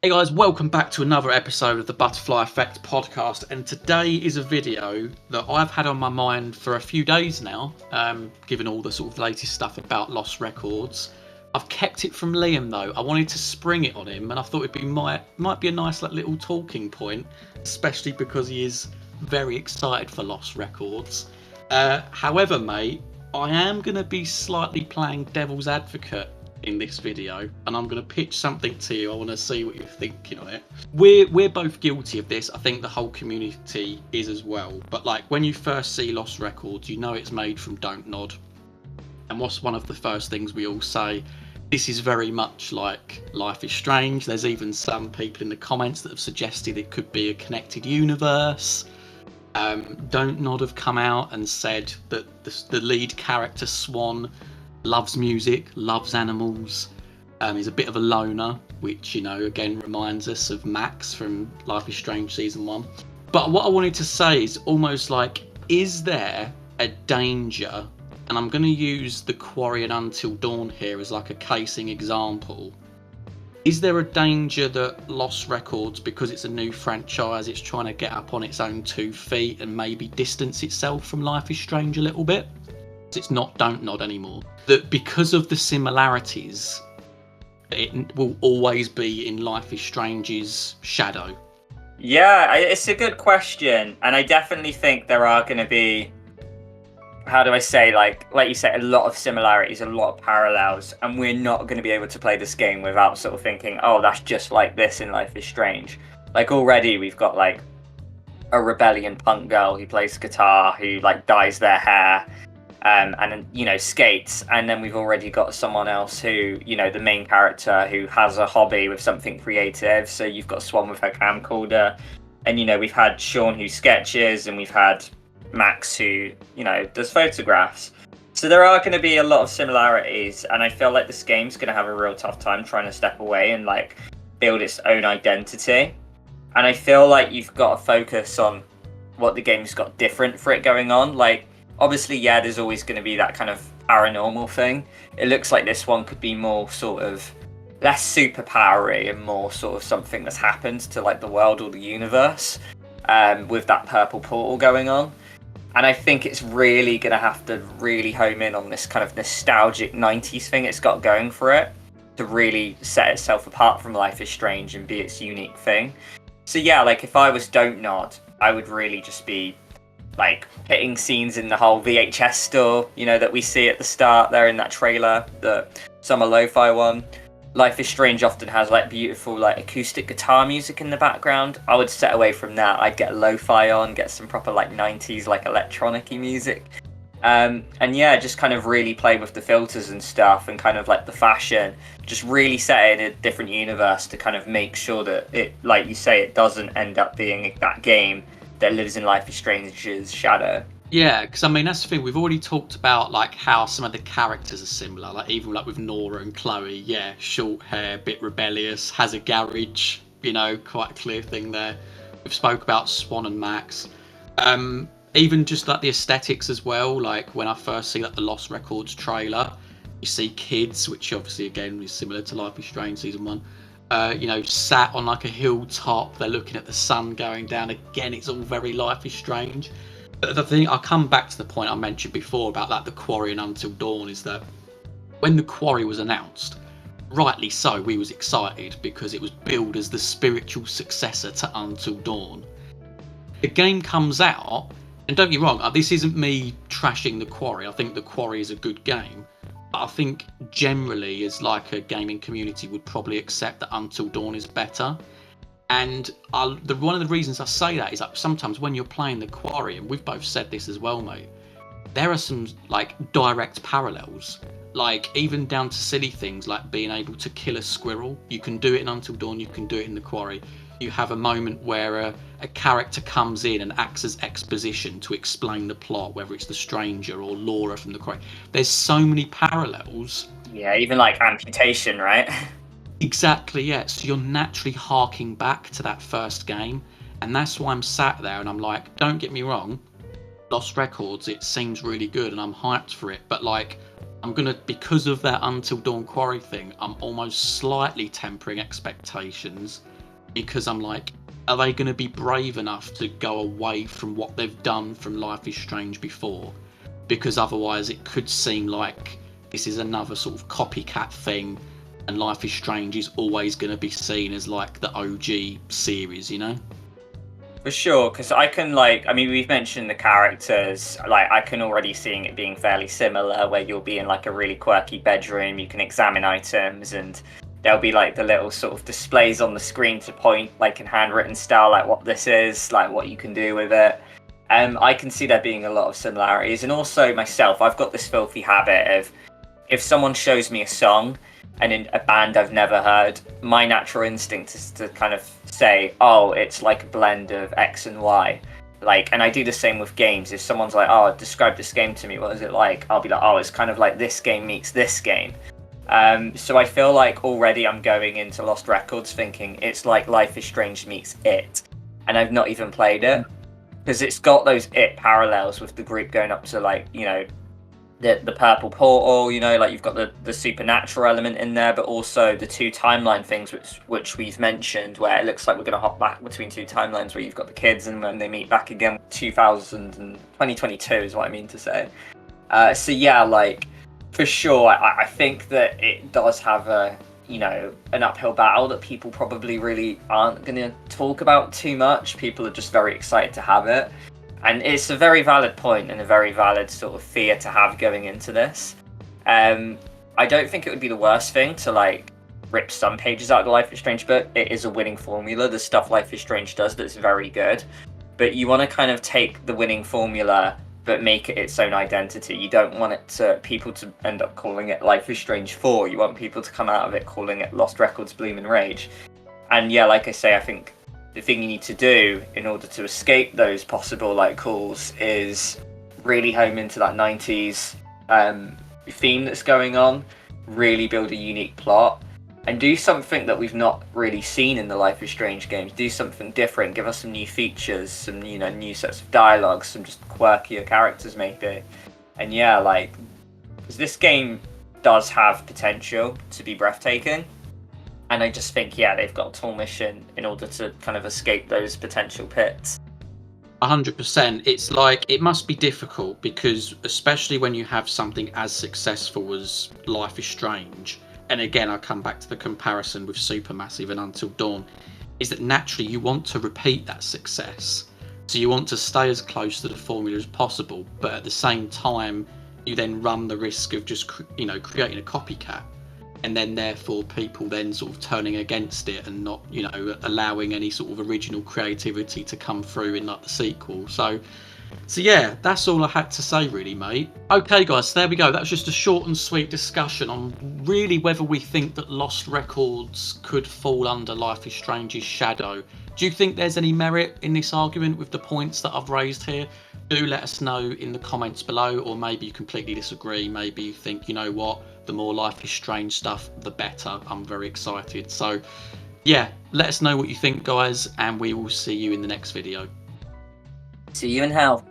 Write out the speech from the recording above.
Hey guys, welcome back to another episode of the Butterfly Effect podcast, and today is a video that I've had on my mind for a few days now, given all the sort of latest stuff about Lost Records. I've kept it from Liam though. I wanted to spring it on him, and I thought might be a nice little talking point, especially because he is very excited for Lost Records. However, mate, I am going to be slightly playing devil's advocate in this video, and I'm going to pitch something to you. I want to see what you're thinking on it. We're both guilty of this. I think the whole community is as well. But like when you first see Lost Records, you know it's made from DontNod. And what's one of the first things we all say? This is very much like Life is Strange. There's even some people in the comments that have suggested it could be a connected universe. DontNod have come out and said that the lead character Swan loves music, loves animals, is a bit of a loner, which, you know, again reminds us of Max from Life is Strange Season 1. But what I wanted to say is almost like, is there a danger, and I'm going to use the Quarry and Until Dawn here as like a casing example, is there a danger that Lost Records, because it's a new franchise, it's trying to get up on its own 2 feet and maybe distance itself from Life is Strange a little bit? It's not DontNod anymore. That because of the similarities, it will always be in Life is Strange's shadow. Yeah, it's a good question, and I definitely think there are going to be, how do I say, like you said, a lot of similarities, a lot of parallels, and we're not going to be able to play this game without sort of thinking, oh, that's just like this in Life is Strange. Like already we've got like a rebellion punk girl who plays guitar, who like dyes their hair, and you know, skates, and then we've already got someone else who, you know, the main character who has a hobby with something creative. So you've got Swan with her camcorder, and you know, we've had Sean who sketches, and we've had Max who, you know, does photographs. So there are going to be a lot of similarities, and I feel like this game's going to have a real tough time trying to step away and like build its own identity. And I feel like you've got to focus on what the game's got different for it going on. Like, obviously, yeah, there's always going to be that kind of paranormal thing. It looks like this one could be more sort of less superpowery and more sort of something that's happened to like the world or the universe, with that purple portal going on. And I think it's really going to have to really home in on this kind of nostalgic 90s thing it's got going for it to really set itself apart from Life is Strange and be its unique thing. So yeah, like if I was DontNod, I would really just be like hitting scenes in the whole VHS store, you know, that we see at the start there in that trailer, the summer lo-fi one. Life is Strange often has like beautiful like acoustic guitar music in the background. I would set away from that. I'd get lo-fi on, get some proper like 90s like electronic-y music. And yeah, just kind of really play with the filters and stuff, and kind of like the fashion, just really set it in a different universe to kind of make sure that it, like you say, it doesn't end up being that game that lives in Life is Strange's shadow. Yeah, because I mean, that's the thing, we've already talked about like how some of the characters are similar, like even like with Nora and Chloe, yeah, short hair, bit rebellious, has a garage, you know, quite a clear thing there. We've spoke about Swan and Max. Even just like the aesthetics as well, like when I first see like the Lost Records trailer, you see kids, which obviously again is similar to Life is Strange Season 1, you know, sat on like a hilltop, they're looking at the sun going down. Again, it's all very Life is Strange. But the thing, I'll come back to the point I mentioned before about like the Quarry and Until Dawn, is that when the Quarry was announced, rightly so, we was excited because it was billed as the spiritual successor to Until Dawn. The game comes out, and don't get me wrong, this isn't me trashing the Quarry. I think the Quarry is a good game. But I think generally, as like a gaming community, would probably accept that Until Dawn is better. And one of the reasons I say that is that sometimes when you're playing the Quarry, and we've both said this as well, mate, there are some like direct parallels, like even down to silly things like being able to kill a squirrel. You can do it in Until Dawn, you can do it in the Quarry. You have a moment where a character comes in and acts as exposition to explain the plot, whether it's the stranger or Laura from the Quarry. There's so many parallels. Yeah, even like amputation, right? Exactly, yeah. So you're naturally harking back to that first game, and that's why I'm sat there and I'm like, don't get me wrong, Lost Records, it seems really good and I'm hyped for it, but like, I'm gonna, because of that Until Dawn Quarry thing, I'm almost slightly tempering expectations because I'm like, are they going to be brave enough to go away from what they've done from Life is Strange before? Because otherwise it could seem like this is another sort of copycat thing, and Life is Strange is always going to be seen as like the OG series, you know? For sure, because I can, like, I mean, we've mentioned the characters, like, I can already seeing it being fairly similar, where you'll be in, like, a really quirky bedroom, you can examine items, and there'll be, like, the little sort of displays on the screen to point, like, in handwritten style, like, what this is, like, what you can do with it. I can see there being a lot of similarities, and also myself, I've got this filthy habit of, if someone shows me a song, and in a band I've never heard, my natural instinct is to kind of say, oh, it's like a blend of X and Y. Like, and I do the same with games. If someone's like, oh, describe this game to me, what is it like? I'll be like, oh, it's kind of like this game meets this game. So I feel like already I'm going into Lost Records thinking it's like Life is Strange meets It. And I've not even played it. Because it's got those It parallels with the group going up to, like, you know, the purple portal, you know, like you've got the supernatural element in there, but also the two timeline things which we've mentioned, where it looks like we're going to hop back between two timelines, where you've got the kids and when they meet back again, 2022 is what I mean to say. So yeah, like, for sure, I think that it does have a, you know, an uphill battle that people probably really aren't going to talk about too much. People are just very excited to have it. And it's a very valid point and a very valid sort of fear to have going into this. I don't think it would be the worst thing to, like, rip some pages out of the Life is Strange book. It is a winning formula. The stuff Life is Strange does that's very good. But you want to kind of take the winning formula but make it its own identity. You don't want it to people to end up calling it Life is Strange 4. You want people to come out of it calling it Lost Records Bloom and Rage. And yeah, like I say, I think the thing you need to do in order to escape those possible, like, calls is really home into that 90s theme that's going on, really build a unique plot, and do something that we've not really seen in the Life is Strange games. Do something different, give us some new features, some, you know, new sets of dialogue, some just quirkier characters maybe. And yeah, like, because this game does have potential to be breathtaking. And I just think, yeah, they've got a tall mission in order to kind of escape those potential pits. 100%. It's like, it must be difficult because, especially when you have something as successful as Life is Strange, and again, I come back to the comparison with Supermassive and Until Dawn, is that naturally you want to repeat that success. So you want to stay as close to the formula as possible, but at the same time, you then run the risk of just, you know, creating a copycat. And then therefore people then sort of turning against it and not, you know, allowing any sort of original creativity to come through in, like, the sequel. So yeah, that's all I had to say really, mate. Okay guys, so there we go. That was just a short and sweet discussion on really whether we think that Lost Records could fall under Life is Strange's shadow. Do you think there's any merit in this argument with the points that I've raised here? Do let us know in the comments below, or maybe you completely disagree. Maybe you think, you know what, the more Life is Strange stuff, the better. I'm very excited. So yeah, let us know what you think, guys, and we will see you in the next video. See you in hell.